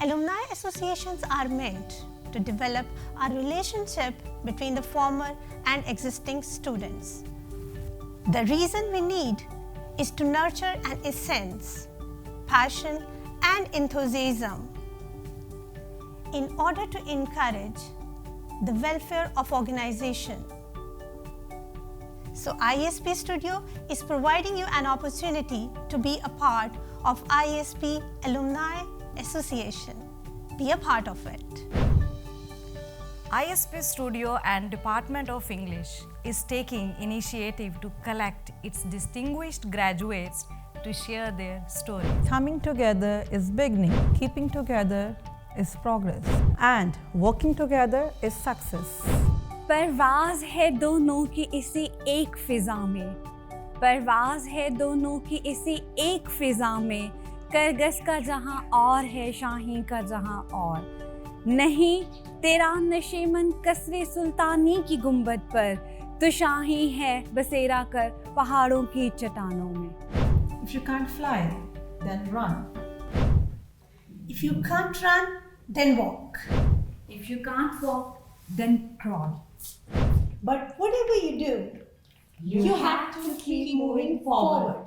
Alumni associations are meant to develop a relationship between the former and existing students. The reason we need is to nurture an essence, passion, and enthusiasm in order to encourage the welfare of organization. So ISP Studio is providing you an opportunity to be a part of ISP Alumni Association. Be a part of it. ISP Studio and Department of English is taking initiative to collect its distinguished graduates to share their stories. Coming together is beginning, keeping together is progress, and working together is success. परवाज है दोनों की इसी एक फिजा में, परवाज है दोनों की इसी एक फिजा में, करगस का जहां और है शाही का जहां और नहीं, तेरा नशेमन कसरे सुल्तानी की गुंबद पर, तो शाही है बसेरा कर पहाड़ों की चट्टानों में. If you can't fly, then run. If you can't run, then walk. If you can't walk, then crawl. But whatever you do, you have to keep moving forward.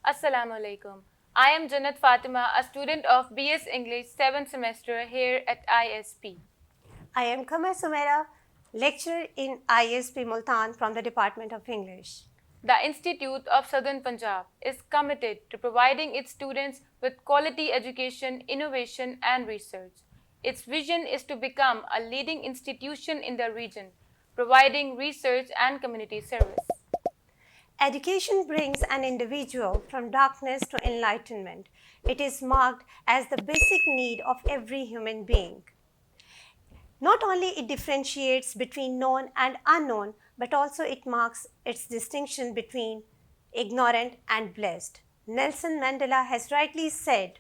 Assalamu alaikum. I am Jannat Fatima, a student of BS English 7th semester here at ISP. I am Qamar Sumaira, lecturer in ISP Multan from the Department of English. The Institute of Southern Punjab is committed to providing its students with quality education, innovation, and research. Its vision is to become a leading institution in the region, providing research and community service. Education brings an individual from darkness to enlightenment. It is marked as the basic need of every human being. Not only it differentiates between known and unknown, but also it marks its distinction between ignorant and blessed. Nelson Mandela has rightly said,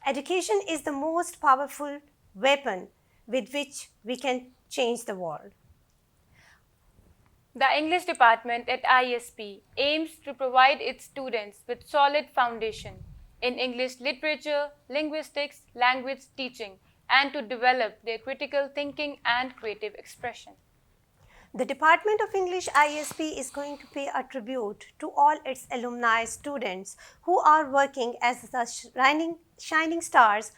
education is the most powerful weapon with which we can change the world. The English department at ISP aims to provide its students with solid foundation in English literature, linguistics, language teaching, and to develop their critical thinking and creative expression. The Department of English ISP is going to pay a tribute to all its alumni students who are working as the shining stars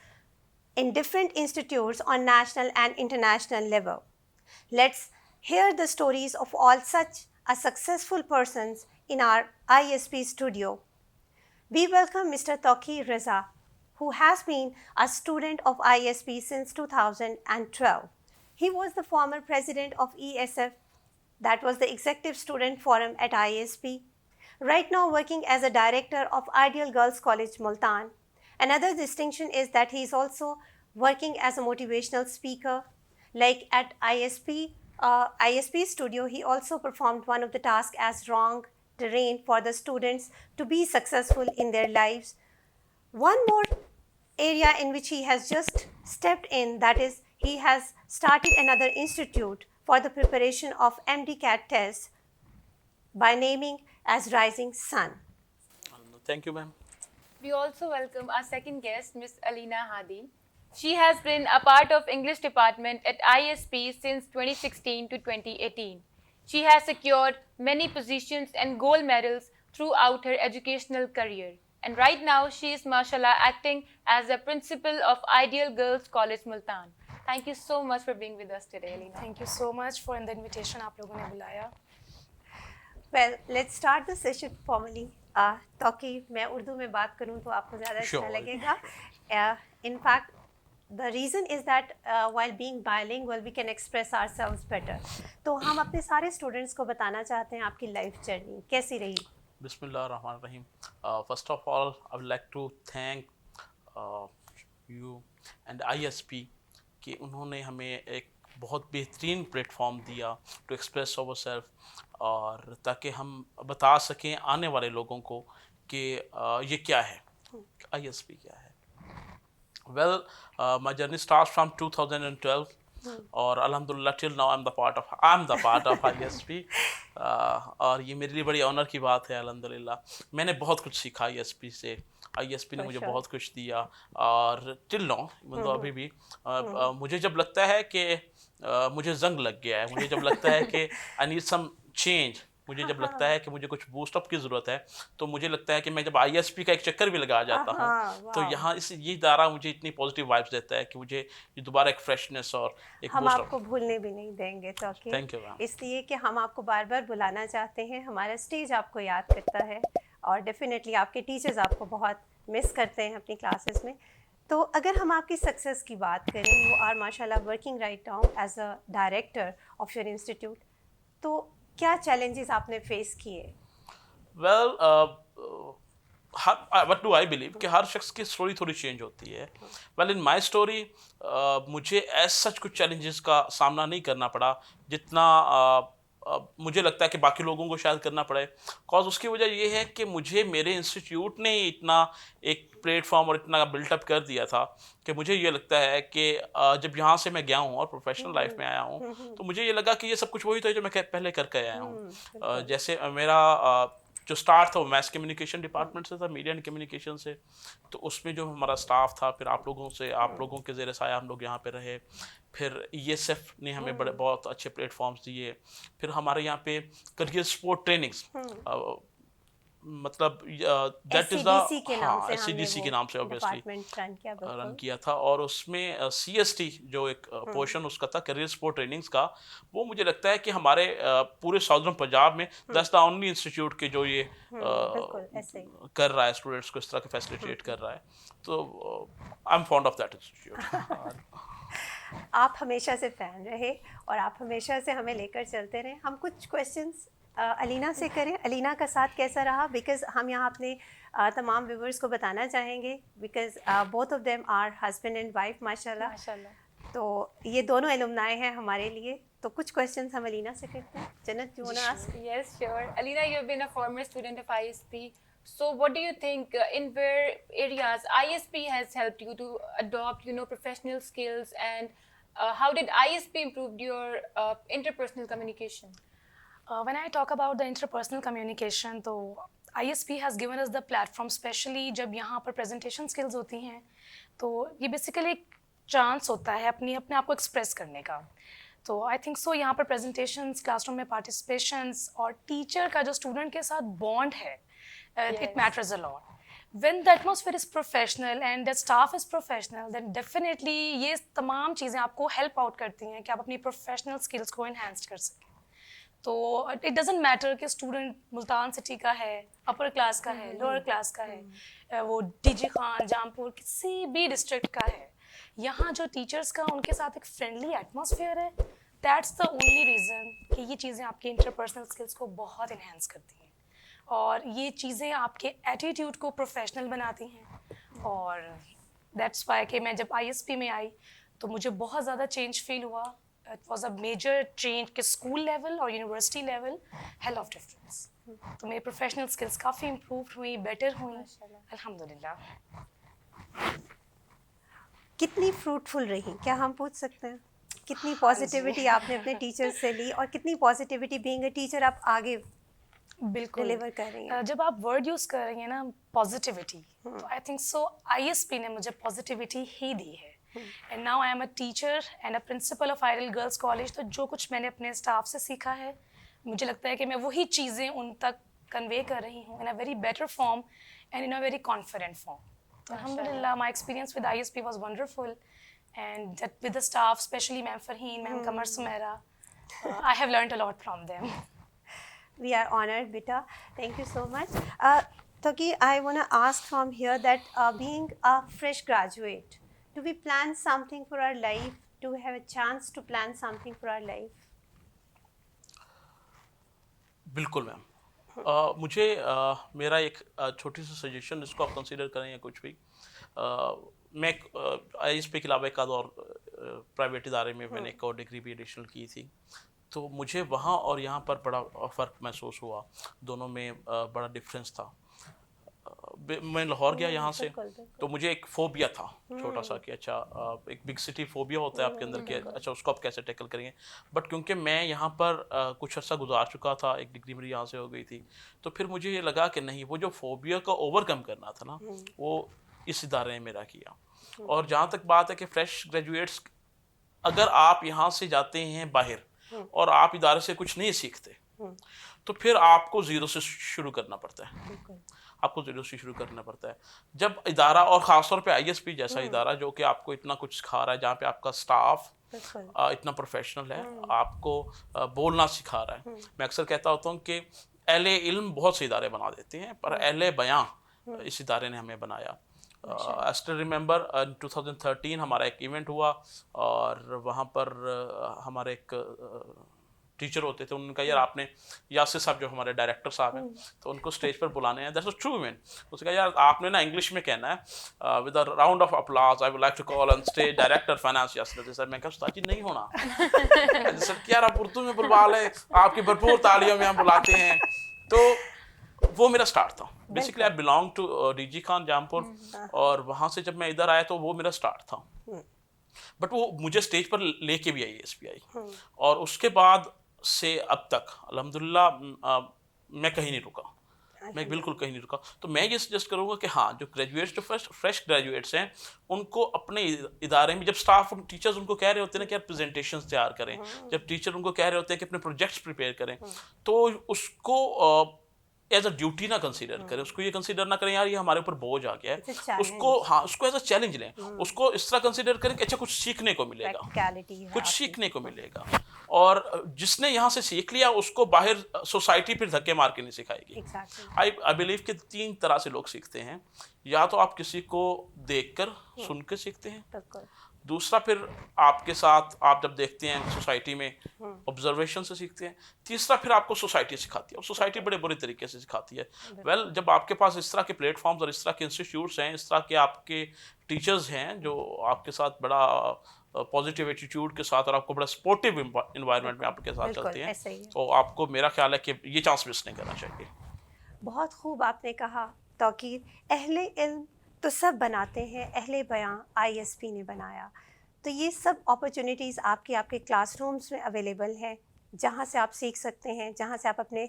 in different institutes on national and international level. Let's hear the stories of all such a successful persons in our ISP studio. We welcome Mr. Tauqeer Reza, who has been a student of ISP since 2012. He was the former president of ESF, that was the Executive Student Forum at ISP, right now working as a director of Ideal Girls College, Multan. Another distinction is that he is also working as a motivational speaker. Like at ISP studio, he also performed one of the tasks as wrong terrain for the students to be successful in their lives. One more area in which he has just stepped in, that is, he has started another institute for the preparation of MD-CAT tests by naming as Rising Sun. Thank you, ma'am. We also welcome our second guest, Ms. Alina Hadi. She has been a part of English department at ISP since 2016 to 2018. She has secured many positions and gold medals throughout her educational career. And right now, she is, mashallah, acting as the principal of Ideal Girls College, Multan. Thank you so much for being with us today, Alina. Thank you so much for the invitation आप लोगों ने बुलाया. Well, let's start the session formally. Tauqeer, मैं उर्दू में बात करूँ तो आपको ज़्यादा अच्छा लगेगा. In fact, the reason is that while being bilingual, we can express ourselves better. तो हम अपने सारे students को बताना चाहते हैं आपकी life journey कैसी रही. Bismillahirrahmanirrahim. First of all, I would like to thank you and ISP कि उन्होंने हमें एक बहुत बेहतरीन प्लेटफॉर्म दिया टू एक्सप्रेस अवर सेल्फ, और ताकि हम बता सकें आने वाले लोगों को कि ये क्या है, ISP क्या है. Well, my journey starts from 2012 और अल्हम्दुलिल्लाह till now I am the part of ISP। और ये मेरे लिए बड़ी ऑनर की बात है अल्हम्दुलिल्लाह। मैंने बहुत कुछ सीखा ISP से, ISP ने मुझे बहुत कुछ दिया और टिल नाउ मतलब अभी भी मुझे जब लगता है कि मुझे जंग लग गया है, मुझे जब लगता है कि आई नीड सम चेंज, मुझे जब लगता है कि मुझे कुछ बूस्ट अप की ज़रूरत है, तो मुझे लगता है कि मैं जब ISP का एक चक्कर भी लगा जाता हूँ तो यहाँ ये इदारा मुझे इतनी पॉजिटिव वाइब्स देता है कि मुझे ये दोबारा एक फ्रेशनेस और एक हम बूस्ट आपको भूलने भी नहीं देंगे तौकीर। Thank you, ma'am. इसलिए कि हम आपको बार बार बुलाना चाहते हैं, हमारा स्टेज आपको याद करता है और डेफिनेटली आपके टीचर्स आपको बहुत मिस करते हैं अपनी क्लासेस में। तो अगर हम आपकी सक्सेस की बात करें, यू आर माशाल्लाह working right now as a director of your institute, तो क्या चैलेंजेस आपने फेस किए? Well what do I believe कि हर शख्स की स्टोरी थोड़ी चेंज होती है। वेल इन माय स्टोरी मुझे एज सच कुछ चैलेंजेस का सामना नहीं करना पड़ा जितना मुझे लगता है कि बाकी लोगों को शायद करना पड़े। कॉज उसकी वजह ये है कि मुझे मेरे इंस्टीट्यूट ने इतना एक प्लेटफॉर्म और इतना बिल्टअप कर दिया था कि मुझे ये लगता है कि जब यहाँ से मैं गया हूँ और प्रोफेशनल लाइफ में आया हूँ तो मुझे ये लगा कि ये सब कुछ वही था जो मैं पहले करके आया हूँ। जैसे मेरा जो स्टार्ट था वो मैस कम्युनिकेशन डिपार्टमेंट से था, मीडिया एंड कम्युनिकेशन से। तो उसमें जो हमारा स्टाफ था, फिर आप लोगों के ज़ेरे साया हम लोग यहाँ पे रहे। फिर ESF ने हमें बहुत अच्छे प्लेटफॉर्म्स दिए। फिर हमारे यहाँ पे करियर सपोर्ट ट्रेनिंग्स मतलब दैट इज SCDC के नाम से SCDC के नाम से ऑब्वियसली डिपार्टमेंट रन किया था। और उसमें CST जो एक पोर्शन उसका था करियर सपोर्ट ट्रेनिंग्स का, वो मुझे लगता है कि हमारे पूरे साउदर्न पंजाब में दैट्स द ओनली इंस्टीट्यूट के जो ये कर रहा है, स्टूडेंट्स को इस तरह के फैसिलिटेट कर रहा है। तो I am fond of that institute. आप हमेशा से फ़ैन रहे और आप हमेशा से हमें लेकर चलते रहे। हम कुछ क्वेश्चंस अलीना से करें, अलीना का साथ कैसा रहा, बिकॉज़ हम यहाँ अपने तमाम व्यूवर्स को बताना चाहेंगे because both of them are husband and wife माशाल्लाह। तो ये दोनों एलुमनाई हैं हमारे लिए। तो कुछ क्वेश्चंस हम अलीना से करते हैं। जन्नत, you want to ask? Yes, sure. Alina, you have been a former student of ISP. So what do you think in where areas ISP has helped you to adopt, professional skills, and how did ISP improve your interpersonal communication? When I talk about the interpersonal communication, तो ISP has given us the platform, especially जब यहाँ पर presentation skills होती हैं, तो ये basically एक chance होता है अपने आप को एक्सप्रेस करने का। तो आई थिंक सो यहाँ पर प्रेजेंटेशंस, क्लासरूम में पार्टिसिपेशंस और टीचर का जो स्टूडेंट के साथ बॉन्ड है, it matters a lot. When the atmosphere is professional and the staff is professional, then definitely ये तमाम चीज़ें आपको हेल्प आउट करती हैं कि आप अपनी प्रोफेशनल स्किल्स को इन्हांस कर सकें। तो इट डजेंट मैटर कि स्टूडेंट मुल्तान सिटी का है, अपर क्लास का है, लोअर क्लास का है, वो DG खान, जामपुर, किसी भी डिस्ट्रिक्ट का है, यहाँ जो टीचर्स का उनके साथ एक फ्रेंडली एटमॉस्फेयर है, दैट्स द ओनली रीज़न कि ये चीज़ें आपकी इंटरपर्सनल स्किल्स को बहुत इन्हांस करती हैं और ये चीज़ें आपके एटीट्यूड को प्रोफेशनल बनाती हैं। और दैट्स वाई कि मैं जब ISP में आई तो मुझे बहुत ज़्यादा चेंज फील हुआ। It was a major change कि स्कूल लेवल और university level hell of difference. तो मेरी प्रोफेशनल स्किल्स काफ़ी इम्प्रूव हुई, बेटर हुई अल्हम्दुलिल्लाह। कितनी फ्रूटफुल रही, क्या हम पूछ सकते हैं? कितनी पॉजिटिविटी आपने अपने टीचर से ली और कितनी पॉजिटिविटी बीइंग अ टीचर आप आगे बिल्कुल डिलीवर कर रही हैं? जब आप वर्ड यूज़ कर रही हैं ना पॉजिटिविटी, तो आई थिंक सो ISP ने मुझे पॉजिटिविटी ही दी है। And now I am a teacher and a principle of ideal girls college. तो जो कुछ मैंने अपने स्टाफ से सीखा है, मुझे लगता है कि मैं वही चीज़ें उन तक कन्वे कर रही हूँ in a very better form and in a very confident form. तो अल्हम्दुलिल्लाह my experience with ISP was wonderful and with the staff, specially ma'am Farheen, ma'am Qamar Sumera, I have learned a lot from them. We are honored, Bita. Thank you so much. Toki, I want to ask from here that being a fresh graduate, do we plan something for our life? Do we have a chance to plan something for our life? बिल्कुल ma'am. मुझे मेरा एक छोटी सी suggestion, इसको आप consider करें या कुछ भी। मैं ISP के अलावा एक आध और प्राइवेट इदारे में मैंने एक और डिग्री भी एडिशनल की थी, तो मुझे वहाँ और यहाँ पर बड़ा फ़र्क महसूस हुआ। दोनों में बड़ा डिफरेंस था। मैं लाहौर गया यहाँ से, बिल्कुल, बिल्कुल। तो मुझे एक फोबिया था छोटा सा कि अच्छा एक बिग सिटी फोबिया होता है आपके अंदर कि अच्छा उसको आप कैसे टैकल करेंगे। बट क्योंकि मैं यहाँ पर कुछ अर्सा गुजार चुका था, एक डिग्री मेरी यहाँ से हो गई थी, तो फिर मुझे ये लगा कि नहीं, वो जो फोबिया का ओवरकम करना था ना, वो इस इदारे ने मेरा किया। और जहाँ तक बात है कि फ्रेश ग्रेजुएट्स, अगर आप यहाँ से जाते हैं बाहर और आप इदारे से कुछ नहीं सीखते, तो फिर आपको ज़ीरो से शुरू करना पड़ता है। आपको ज़ीरो से शुरू करना पड़ता है जब इदारा, और ख़ासतौर पे आईएसपी जैसा इदारा जो कि आपको इतना कुछ सिखा रहा है, जहाँ पे आपका स्टाफ इतना प्रोफेशनल है, आपको बोलना सिखा रहा है। मैं अक्सर कहता होता हूँ कि अहले इल्म बहुत से इदारे बना देते हैं, पर अहले बयां इस इदारे ने हमें बनाया। आई स्टिल रिमेंबर 2013 हमारा एक इवेंट हुआ, और वहाँ पर हमारे एक टीचर होते थे, उनका यार आपने, यासिर साहब जो हमारे डायरेक्टर साहब हैं, तो उनको स्टेज पर बुलाने हैं, दैट्स अ ट्रू इवेंट। उसने कहा यार आपने ना इंग्लिश में कहना है, with a round of applause I would like to call on stage director finance Yasir. Sir मैं कहा उस्ताद जी नहीं होना। सर क्या आप उर्दू में बुलवा ले, आपकी भरपूर तालियों में हम बुलाते हैं। तो वो मेरा स्टार्ट था। Basically I belong to DG Khan Jampur, और वहाँ से जब मैं इधर आया तो वो मेरा स्टार्ट था। बट वो मुझे स्टेज पर लेके भी आई एसपीआई, और उसके बाद से अब तक अल्हम्दुलिल्लाह मैं कहीं नहीं रुका, मैं बिल्कुल कहीं नहीं रुका। तो मैं ये सजेस्ट करूँगा कि हाँ, जो ग्रेजुएट्स, जो फ्रेश ग्रेजुएट्स हैं, उनको अपने इदारे में, जब स्टाफ टीचर्स उनको कह रहे होते हैं ना कि यार प्रेजेंटेशंस तैयार करें, जब टीचर उनको कह रहे होते हैं कि अपने प्रोजेक्ट्स प्रिपेयर करें, तो उसको एज अ ड्यूटी ना कंसीडर करें, उसको ये कंसीडर ना करें यार ये हमारे ऊपर बोझ आ गया है, उसको हाँ, उसको एज अ चैलेंज लें, उसको इस तरह कंसीडर करें कि अच्छा कुछ सीखने को मिलेगा, कुछ सीखने को मिलेगा। और जिसने यहाँ से सीख लिया उसको बाहर सोसाइटी फिर धक्के मार के नहीं सिखाएगी। आई बिलीव कि 3 तरह से लोग सीखते हैं, या तो आप किसी को देखकर सुन के सीखते हैं, दूसरा फिर आपके साथ आप जब देखते हैं सोसाइटी में ऑब्जर्वेशन से सीखते हैं, तीसरा फिर आपको सोसाइटी सिखाती है, और सोसाइटी बड़े बुरे तरीके से सिखाती है। वेल जब आपके पास इस तरह के प्लेटफॉर्म्स और इस तरह के इंस्टीट्यूट्स हैं, इस तरह के आपके टीचर्स हैं जो आपके साथ बड़ा पॉजिटिव एटीट्यूड के साथ और आपको बड़ा सपोर्टिव इन्वायरमेंट में आपके साथ चलते हैं, तो आपको मेरा ख्याल है कि ये चांस मिस नहीं करना चाहिए। बहुत खूब आपने कहा तौकीर। अहले इल्म तो सब बनाते हैं, अहले बयां आईएसपी ने बनाया। तो ये सब अपॉर्चुनिटीज़ आपके क्लासरूम्स में अवेलेबल हैं, जहाँ से आप सीख सकते हैं, जहाँ से आप अपने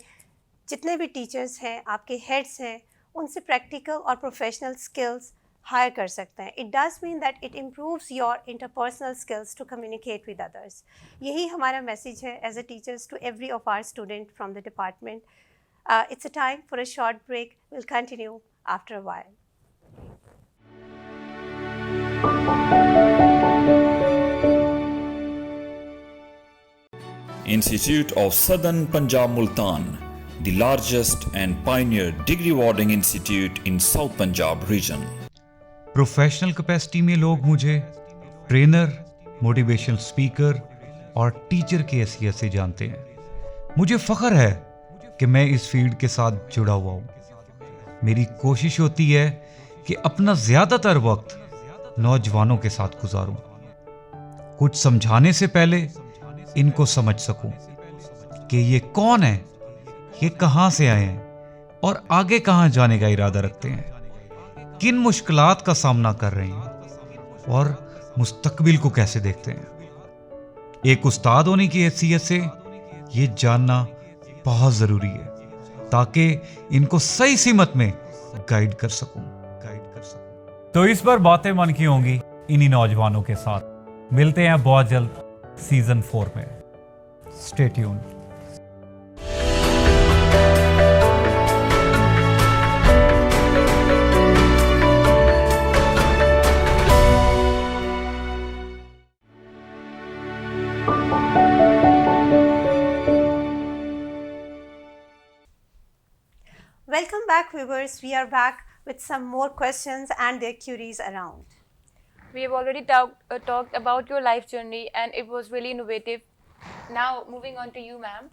जितने भी टीचर्स हैं, आपके हेड्स हैं, उनसे प्रैक्टिकल और प्रोफेशनल स्किल्स हायर कर सकते हैं। It does mean that it improves your interpersonal skills to communicate with others. यही हमारा मैसेज है as a teachers to every of our student from the department. It's a time for a short break. We'll continue after a while. Institute of Southern Punjab Multan, the largest and pioneer degree awarding institute in South Punjab region. Professional capacity में लोग मुझे trainer, motivational speaker और teacher की हैसियत से जानते हैं। मुझे फ़ख्र है कि मैं इस फील्ड के साथ जुड़ा हुआ हूँ। मेरी कोशिश होती है कि अपना ज़्यादातर वक्त नौजवानों के साथ गुजारूं, कुछ समझाने से पहले इनको समझ सकूं कि ये कौन है, ये कहाँ से आए हैं और आगे कहाँ जाने का इरादा रखते हैं, किन मुश्किलात का सामना कर रहे हैं और मुस्तकबिल को कैसे देखते हैं। एक उस्ताद होने की हैसियत से ये जानना बहुत ज़रूरी है ताकि इनको सही सीमत में गाइड कर सकूं। तो इस बार बातें मन की होंगी इन्हीं नौजवानों के साथ। मिलते हैं बहुत जल्द सीजन 4 में। Stay tuned. Welcome back, viewers. We are back with some more questions and their queries around. We have already talked about your life journey and it was really innovative. Now, moving on to you, ma'am.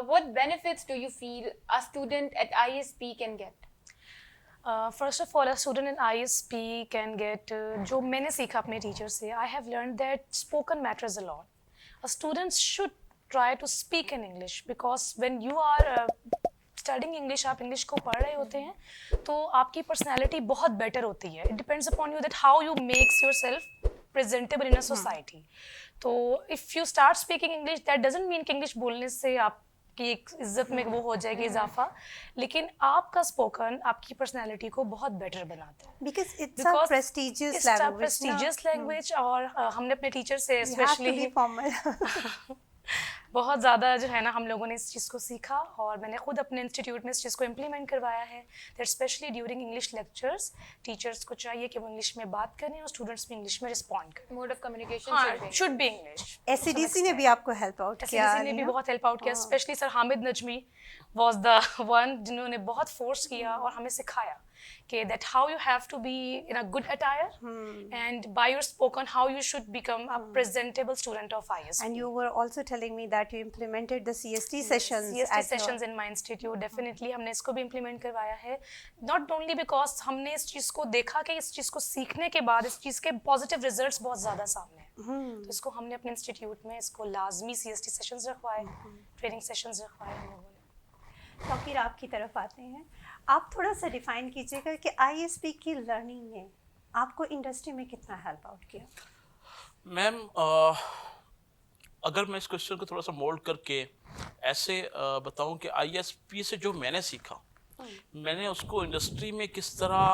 What benefits do you feel a student at ISP can get? First of all, a student in ISP can get, जो मैंने सीखा अपने teacher से, I have learned that spoken matters a lot. A student should try to speak in English because when you are studying English, आप English को पढ़ रहे होते हैं तो आपकी पर्सनैलिटी बहुत बेटर होती है. It depends upon you that how you makes yourself presentable in a society. तो if you start speaking English, that doesn't mean कि इंग्लिश बोलने से आपकी एक इज्जत में वो हो जाएगी इजाफा, लेकिन आपका स्पोकन आपकी पर्सनैलिटी को बहुत बेटर बनाता है. Because it's a prestigious language. Prestigious language. और हमने अपने टीचर से You have to specially be formal. बहुत ज़्यादा जो है ना हम लोगों ने इस चीज़ को सीखा और मैंने खुद अपने इंस्टीट्यूट में इस चीज़ को इम्प्लीमेंट करवाया है. That specially during English lectures teachers को चाहिए कि वो इंग्लिश में बात करें और स्टूडेंट्स भी इंग्लिश में रिस्पॉन्ड करें. Mode of communication should be English. SCDC ने भी आपको हेल्प आउट किया. SCDC ने भी बहुत हेल्प आउट किया. Specially sir Hamid Najmi was the one जिन्होंने बहुत फोर्स किया और हमें सिखाया कि that how you have to be in a good attire and by your spoken how you should become a presentable student of ISP. And you were also telling me that you implemented the CST sessions. CST sessions in my institute. Definitely हमने इसको भी implement करवाया है. Not only because हमने इस चीज़ को देखा कि इस चीज़ को सीखने के बाद इस चीज़ के positive results बहुत ज़्यादा सामने हैं. तो इसको हमने अपने इंस्टीट्यूट में इसको लाजमी CST sessions रखवाए, ट्रेनिंग सेशंस रखवाए हम लोगों ने. तौकीर आपकी तरफ आते हैं. आप थोड़ा सा डिफाइन कीजिएगा कि ISP की लर्निंग ने आपको इंडस्ट्री में कितना हेल्प आउट किया. मैम अगर मैं इस क्वेश्चन को थोड़ा सा मोल्ड करके ऐसे बताऊं कि ISP से जो मैंने सीखा, मैंने उसको इंडस्ट्री में किस तरह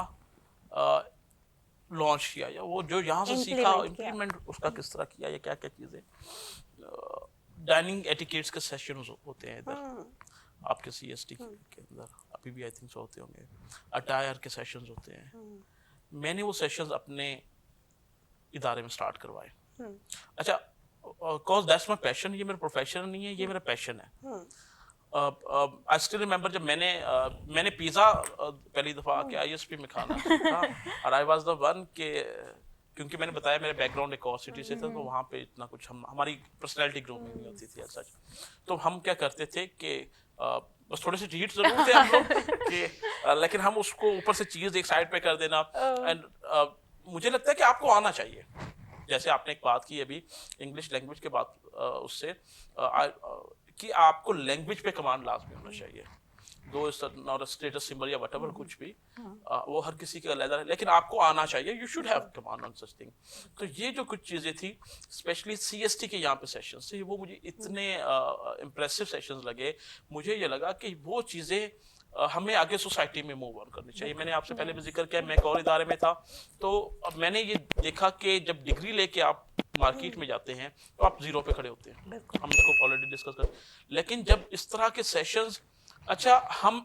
लॉन्च किया या वो जो यहाँ से सीखा इम्प्लीमेंट उसका किस तरह किया या क्या क्या चीज़ें. डाइनिंग एटिकेट्स के सेशन होते हैं इधर आपके CST के अंदर, अभी भी आई थिंक सो होते होंगे. अटायर के सेशंस होते हैं. मैंने वो सेशंस अपने इदारे में स्टार्ट करवाए. अच्छा, कॉज दैट्स माई पैशन. ये मेरा प्रोफेशन नहीं है, ये मेरा पैशन है. आई स्टिल रिमेंबर जब मैंने पिज़्ज़ा पहली दफ़ा आके ISP में खाना था और आई वाज द वन के क्योंकि मैंने बताया मेरा बैकग्राउंड एक और सिटी से था तो वहाँ पे इतना कुछ हमारी पर्सनैलिटी ग्रूमिंग नहीं होती थी सच. तो हम क्या करते थे कि बस थोड़े से चीट जरूर थे हम लोग कि लेकिन हम उसको ऊपर से चीज़ एक साइड पे कर देना. एंड मुझे लगता है कि आपको आना चाहिए. जैसे आपने एक बात की अभी इंग्लिश लैंग्वेज के बाद उससे कि आपको लैंग्वेज पे कमांड लाजमी होना चाहिए. दो नॉट अ स्टेटस सिंबल या व्हाटएवर कुछ भी वो हर किसी का अलग है, लेकिन आपको आना चाहिए. You should have command on such thing. तो ये जो कुछ चीज़ें थी स्पेशली CST के यहाँ पे सेशंस थे वो मुझे इतने इम्प्रेसिव सेशंस लगे. मुझे ये लगा कि वो चीज़ें हमें आगे सोसाइटी में मूव ऑन करनी चाहिए. मैंने आपसे पहले भी जिक्र किया मैं एक और इदारे में था तो अब मैंने ये देखा कि जब डिग्री लेके आप मार्केट में जाते हैं तो आप जीरो पे खड़े होते हैं. हम इसको ऑलरेडी डिस्कस कर. लेकिन जब इस तरह के सेशंस अच्छा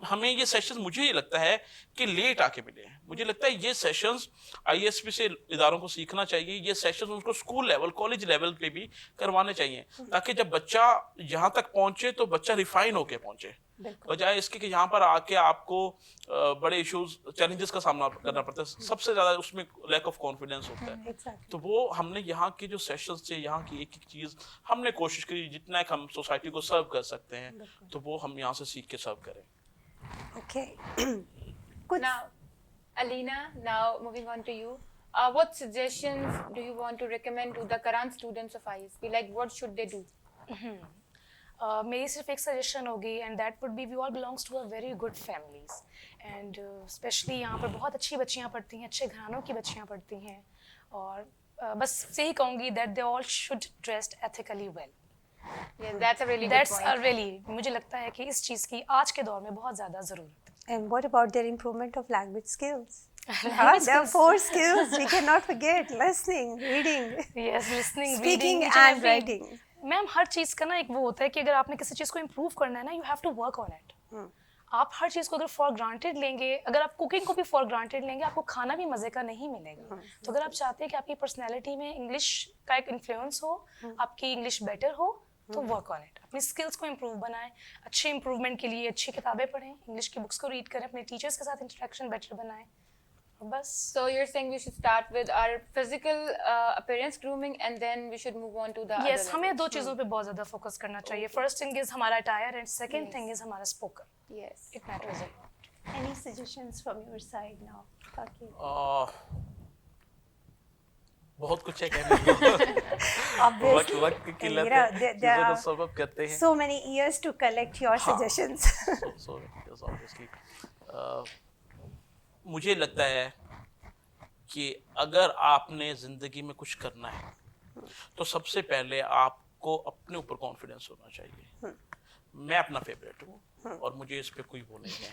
हमें ये सेशंस मुझे ये लगता है कि लेट आके मिले हैं. मुझे लगता है ये सेशंस ISP से इदारों को सीखना चाहिए. ये सेशंस उनको स्कूल लेवल कॉलेज लेवल पे भी करवाने चाहिए ताकि जब बच्चा यहाँ तक पहुँचे तो बच्चा रिफाइन होके पहुँचे बजाय इसके कि यहाँ पर आके आपको बड़े इश्यूज चैलेंजेस का सामना करना पड़ता है. सबसे ज़्यादा उसमें लैक ऑफ कॉन्फिडेंस होता है. तो वो हमने यहाँ के जो सेशंस थे यहाँ की एक एक चीज़ हमने कोशिश करी जितना हम सोसाइटी को सर्व कर सकते हैं तो वो हम यहाँ से सीख के सर्व करें. Okay. Now, Alina, now moving on to you. What suggestions do you want to recommend to the current students of ISP? Like, what should they do? मेरी सिर्फ एक सजेशन होगी and that would be we all belongs to a very good families and specially यहाँ पर बहुत अच्छी बच्चियाँ पढ़ती हैं, अच्छे घरानों की बच्चियाँ पढ़ती हैं और बस यही कहूँगी that they all should dressed ethically well. That's a really good point. मुझे लगता है कि इस चीज़ की आज के दौर में बहुत ज़्यादा ज़रूरत है. And what about their improvement of language skills? There are 4 skills we cannot forget: listening, reading, Yes, listening, speaking, reading, and writing. Ma'am हर चीज़ का ना एक वो होता है कि अगर आपने किसी चीज़ को इम्प्रूव करना है ना you have to work on it. आप हर चीज़ को अगर फॉर ग्रांटेड लेंगे, अगर आप कुकिंग को भी फॉर ग्रांटेड लेंगे आपको खाना भी मज़े का नहीं मिलेगा. तो अगर आप चाहते हैं कि आपकी पर्सनैलिटी में इंग्लिश का एक इन्फ्लुएंस हो, आपकी इंग्लिश बेटर हो तो वर्क ऑन इट. अपनी स्किल्स को इम्प्रूव बनाएं. अच्छे इंप्रूवमेंट के लिए अच्छी किताबें पढ़ें, इंग्लिश की बुक्स को रीड करें, अपने टीचर्स के साथ इंटरेक्शन बेटर बनाएं. बस. So you're saying we should start with our physical appearance grooming and then we should move on to the Yes, other हमें levels. 2 चीज़ों पे बहुत ज़्यादा फोकस करना चाहिए. फर्स्ट थिंग इज हमारा attire and second thing is हमारा spoken. Yes. It matters a lot. Any suggestions from your side now, Taki? बहुत कुछ है कहने को। वक्त वक्त की किल्लत है, चीज़ों को सबक करते हैं। So many years to collect your suggestions. So yes, obviously. मुझे लगता है कि अगर आपने ज़िंदगी में कुछ करना है तो सबसे पहले आपको अपने ऊपर कॉन्फिडेंस होना चाहिए। मैं अपना फेवरेट हूँ और मुझे इस पे कोई वो नहीं है।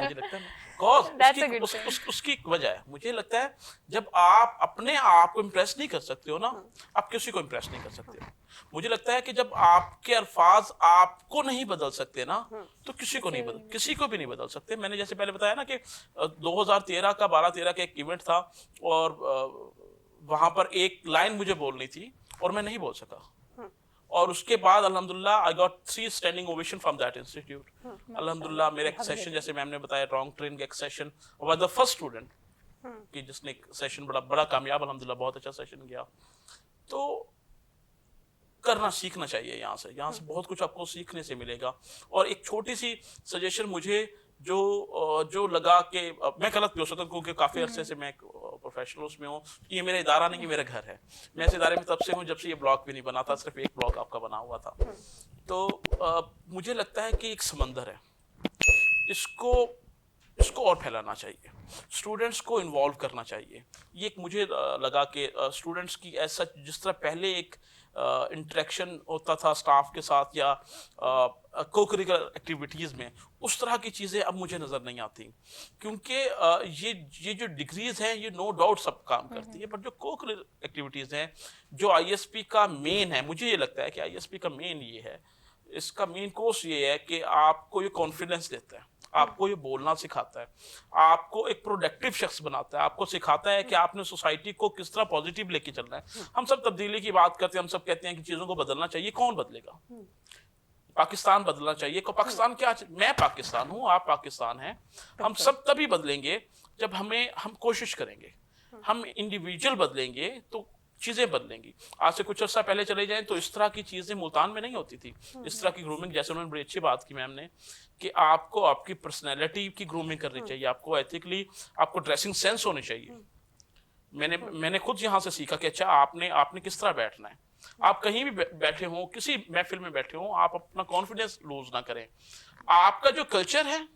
मुझे लगता है उसकी एक वजह है। मुझे लगता है जब आप अपने आप को इम्प्रेस नहीं कर सकते हो ना, आप किसी को इम्प्रेस नहीं कर सकते हो। मुझे लगता है कि जब आपके अल्फाज आपको नहीं बदल सकते ना, तो किसी को भी नहीं बदल सकते। मैंने जैसे पहले बताया ना कि 2013 का 12-13 का एक इवेंट था और वहां पर एक लाइन मुझे बोलनी थी और मैं नहीं बोल सका, और उसके बाद अल्हम्दुलिल्लाह I got 3 standing ovation from that institute. अल्हम्दुलिल्लाह मेरा एक सेशन, जैसे मैम ने बताया, रॉन्ग ट्रेन का एक सेशन, और द फर्स्ट स्टूडेंट कि जिसने एक सेशन बड़ा कामयाब, अल्हम्दुलिल्लाह बहुत अच्छा सेशन गया। तो करना सीखना चाहिए, यहाँ से बहुत कुछ आपको सीखने से मिलेगा। और एक छोटी सी सजेशन मुझे जो लगा कि मैं गलत भी हो सकता हूँ क्योंकि काफ़ी अरसे से मैं प्रोफेशनल उसमें हूँ, ये मेरा इदारा नहीं, ये मेरा घर है। मैं इस इदारे में तब से हूँ जब से ये ब्लॉग भी नहीं बना था, सिर्फ एक ब्लॉग आपका बना हुआ था। तो मुझे लगता है कि एक समंदर है, इसको और फैलाना चाहिए, स्टूडेंट्स को इन्वॉल्व करना चाहिए। ये एक मुझे लगा कि स्टूडेंट्स की ऐसा जिस तरह पहले एक इंटरेक्शन होता था स्टाफ के साथ या को-करिकुलर एक्टिविटीज़ में, उस तरह की चीज़ें अब मुझे नज़र नहीं आती, क्योंकि ये जो डिग्रीज़ हैं ये नो डाउट सब काम करती है, बट जो को-करिकुलर एक्टिविटीज़ हैं, जो आईएसपी का मेन है, मुझे ये लगता है कि आईएसपी का मेन ये है, इसका मेन कोर्स ये है कि आपको ये कॉन्फिडेंस देता है, आपको ये बोलना सिखाता है, आपको एक प्रोडक्टिव शख्स बनाता है, आपको सिखाता है कि आपने सोसाइटी को किस तरह पॉजिटिव लेके चलना है। हम सब तब्दीली की बात करते हैं, हम सब कहते हैं कि चीज़ों को बदलना चाहिए, कौन बदलेगा? पाकिस्तान बदलना चाहिए। को पाकिस्तान क्या, मैं पाकिस्तान हूँ, आप पाकिस्तान हैं, हम सब तभी बदलेंगे जब हम कोशिश करेंगे, हम इंडिविजुअल बदलेंगे तो चीज़ें बदलेंगी। आज से कुछ अर्सा पहले चले जाएं तो इस तरह की चीज़ें मुल्तान में नहीं होती थी, इस तरह की ग्रूमिंग, जैसे उन्होंने बड़ी अच्छी बात की मैम ने कि आपको आपकी पर्सनैलिटी की ग्रूमिंग करनी चाहिए, आपको एथिकली, आपको ड्रेसिंग सेंस होनी चाहिए। मैंने खुद यहाँ से सीखा कि अच्छा आपने किस तरह बैठना है। आप कहीं भी बैठे हों, किसी महफिल में बैठे हों, आप अपना कॉन्फिडेंस लूज ना करें। आपका जो कल्चर है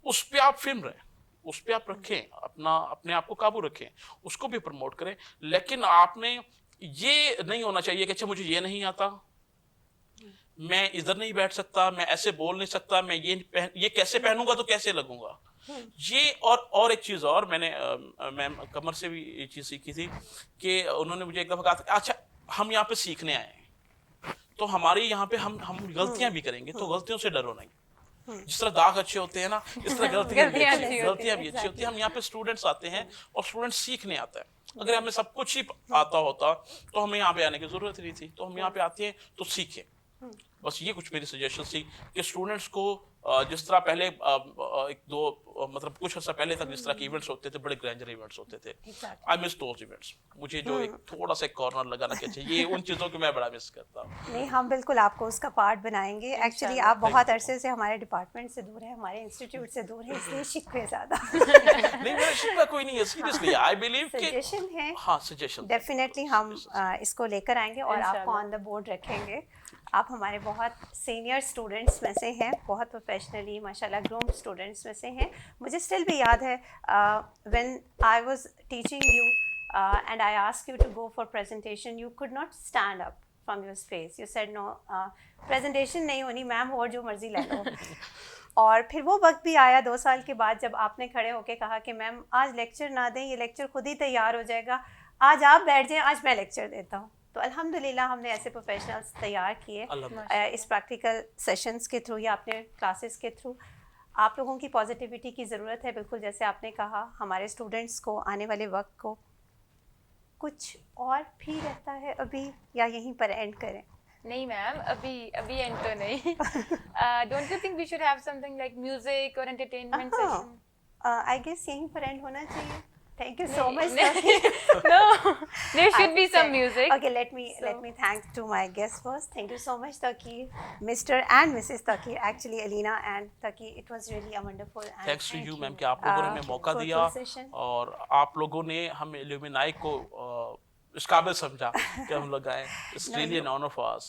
उस पर आप फिल्म रहें, उस पर आप रखें, अपने आप को काबू रखें, उसको भी प्रमोट करें। लेकिन आपने ये नहीं होना चाहिए कि अच्छा मुझे ये नहीं आता, मैं इधर नहीं बैठ सकता, मैं ऐसे बोल नहीं सकता, मैं ये कैसे पहनूंगा तो कैसे लगूंगा। ये और एक चीज़ और मैंने मैम कमर से भी ये चीज़ सीखी थी कि उन्होंने मुझे एक दफ़ा कहा था, अच्छा हम यहाँ पे सीखने आए हैं तो हमारे यहाँ पे हम गलतियाँ भी करेंगे, तो गलतियों से डरो नहीं। जिस तरह दाग अच्छे होते हैं ना, इस तरह गलतियाँ भी अच्छी होती हैं। हम यहाँ पे स्टूडेंट्स आते हैं और स्टूडेंट्स सीखने आता है। अगर हमें सब कुछ ही आता होता तो हमें यहाँ पे आने की जरूरत नहीं थी। तो हम यहाँ पे आते हैं तो सीखें। बस ये कुछ मेरी सजेशन थी कि स्टूडेंट्स को जिस तरह पहले एक दो मतलब कुछ अर्सा पहले तक जिस तरह के इवेंट्स होते थे, बड़े ग्रैंडर इवेंट्स होते थे, आई मिस दोज इवेंट्स। मुझे जो एक थोड़ा सा कॉर्नर लगाना चाहिए, उन चीज़ों को मैं बड़ा मिस करता हूँ। नहीं, हम बिल्कुल आपको उसका पार्ट बनाएंगे। एक्चुअली आप बहुत अरसे से हमारे डिपार्टमेंट से दूर है, हमारे इंस्टीट्यूट से दूर है, इसलिए शिकवे ज़्यादा। नहीं, मेरा शिकवा कोई नहीं है, सीरियसली आई बिलीव कि सजेशन है। हाँ, सजेशन डेफिनेटली हम इसको लेकर आएंगे और आपको ऑन द बोर्ड रखेंगे। आप हमारे बहुत सीनियर स्टूडेंट्स में से हैं, बहुत प्रोफेशनली माशाल्लाह ग्रूम्ड स्टूडेंट्स में से हैं। मुझे स्टिल भी याद है when I was teaching you and I asked you to go for presentation, you could not stand up from your space, you said no, presentation नहीं होनी मैम, और जो मर्जी ले लो। और फिर वो वक्त भी आया 2 साल के बाद जब आपने खड़े होकर कहा कि मैम आज लेक्चर ना दें, ये लेक्चर खुद ही तैयार हो जाएगा, आज आप बैठ जाएं, आज मैं लेक्चर देता हूँ। तो अल्हम्दुलिल्लाह हमने ऐसे प्रोफेशनल्स तैयार किए इस प्रैक्टिकल सेशंस के थ्रू या अपने क्लासेस के थ्रू। आप लोगों की पॉजिटिविटी की ज़रूरत है, बिल्कुल जैसे आपने कहा। हमारे स्टूडेंट्स को आने वाले वक्त को कुछ और भी रहता है अभी, या यहीं पर एंड करें? नहीं मैम, अभी एंड तो नहीं। Don't you think we should have something like music और एंटरटेनमेंट सेशन? आई गेस यहीं पर एंड होना चाहिए। Thank you so much. No, there should be some music. Okay, let me thank to my guests first. Thank you so much, Taqir, Mr. and Mrs. Taqir. Actually, Alina and Taqir, it was really a wonderful. Thanks to you, ma'am, कि आप लोगों ने हमें मौका दिया और आप लोगों ने हमें इल्यूमिनाई को इस काबिल समझा कि हम लोग आए. It's really an honor for us.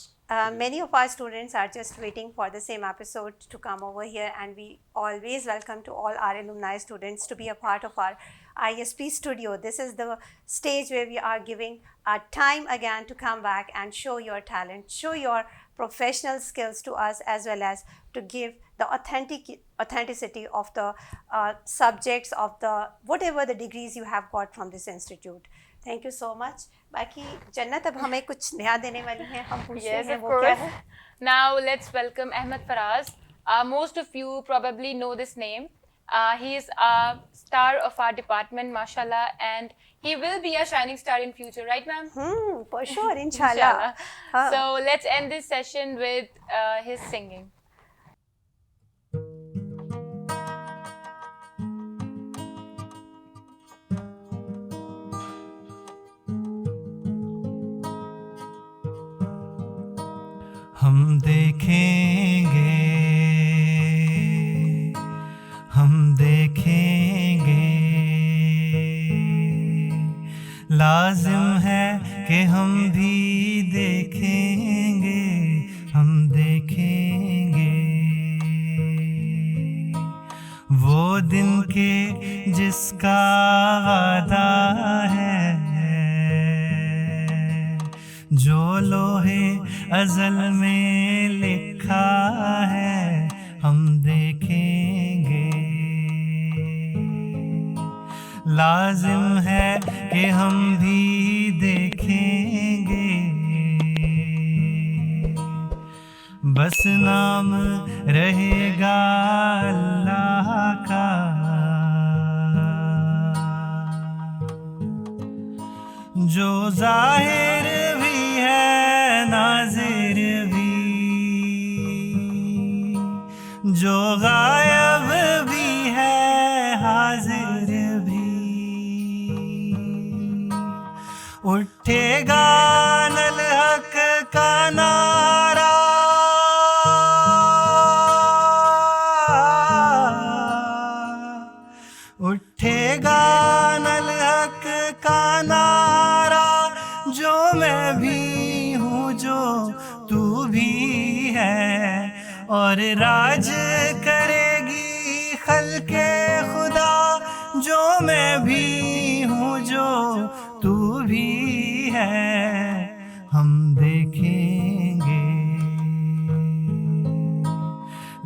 Many of our students are just waiting for the same episode to come over here, and we always welcome to all our alumni students to be a part of our ISP studio. This is the stage where we are giving our time again to come back and show your talent, show your professional skills to us, as well as to give the authenticity of the subjects of the whatever the degrees you have got from this institute. Thank you so much. बाकी जन्नत अब हमें कुछ नया देने वाली है, हम पूछते Yes, हैं of वो क्या course. है. Now let's welcome Ahmed Faraz. Most of you probably know this name. He is a star of our department, mashallah, and he will be a shining star in future, right, ma'am? For sure, inshallah. So let's end this session with his singing. हम देखेंगे, हम देखेंगे, लाजिम है कि हम भी देखेंगे, हम देखेंगे वो दिन के जिसका वादा है, जो लोहे अज़ल में लिखा है, हम देखेंगे। लाजिम है कि हम भी देखेंगे, बस नाम रहेगा अल्लाह का, जो जाहिर भी है नाज़िर भी, जो गायब भी है हाजिर भी, उठेगा नल हक का नारा, उठेगा नल हक का नारा, जो मैं भी हूँ जो तू भी है, और राज करेगी खल्के खुदा, जो मैं भी हूँ जो तू भी है, हम देखेंगे।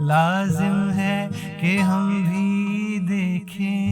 लाजिम है कि हम भी देखें।